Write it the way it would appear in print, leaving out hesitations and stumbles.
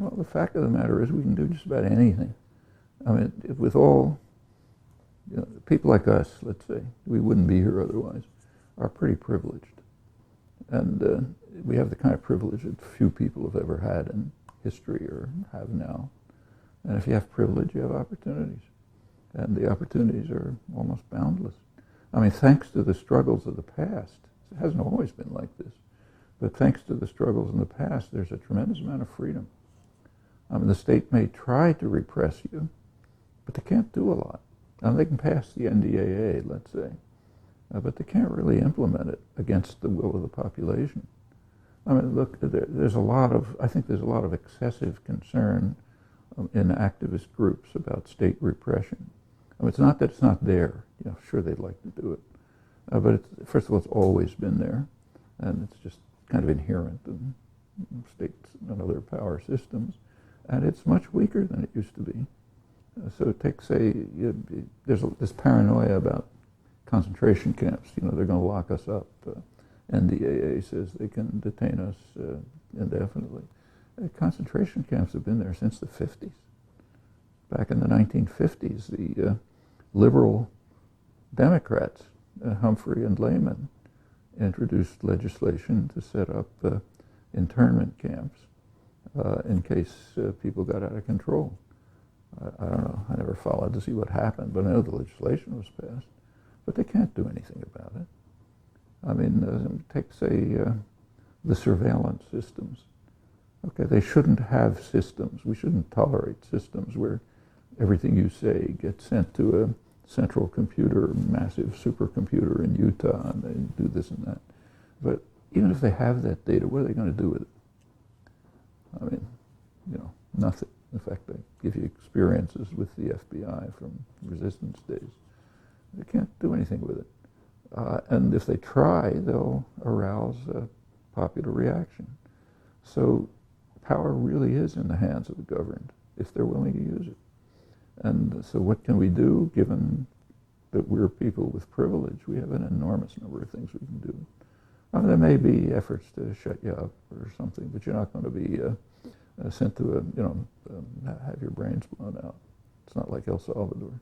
Well, the fact of the matter is we can do just about anything. I mean, with all, people like us, let's say, we wouldn't be here otherwise, are pretty privileged. And we have the kind of privilege that few people have ever had in history or have now. And if you have privilege, you have opportunities. And the opportunities are almost boundless. I mean, thanks to the struggles of the past, it hasn't always been like this, but thanks to the struggles in the past, there's a tremendous amount of freedom. I mean, the state may try to repress you, but they can't do a lot. They can pass the NDAA, let's say, but they can't really implement it against the will of the population. I mean, look, there's a lot of, I think there's a lot of excessive concern in activist groups about state repression. I mean, it's not that it's not there. Sure, they'd like to do it. But first of all, it's always been there, and it's just kind of inherent in states and other power systems. And it's much weaker than it used to be. So take, say, there's this paranoia about concentration camps. They're going to lock us up. NDAA says they can detain us indefinitely. Concentration camps have been there since the 50s. Back in the 1950s, the liberal Democrats, Humphrey and Lehman, introduced legislation to set up internment camps in case people got out of control. I don't know. I never followed to see what happened, but I know the legislation was passed. But they can't do anything about it. I mean, take, say, the surveillance systems. Okay, they shouldn't have systems. We shouldn't tolerate systems where everything you say gets sent to a central computer, massive supercomputer in Utah, and they do this and that. But even if they have that data, what are they going to do with it? I mean, nothing. In fact, they give you experiences with the FBI from resistance days. They can't do anything with it. And if they try, they'll arouse a popular reaction. So power really is in the hands of the governed, if they're willing to use it. And so what can we do, given that we're people with privilege? We have an enormous number of things we can do. I mean, there may be efforts to shut you up or something, but you're not going to be sent to have your brains blown out. It's not like El Salvador.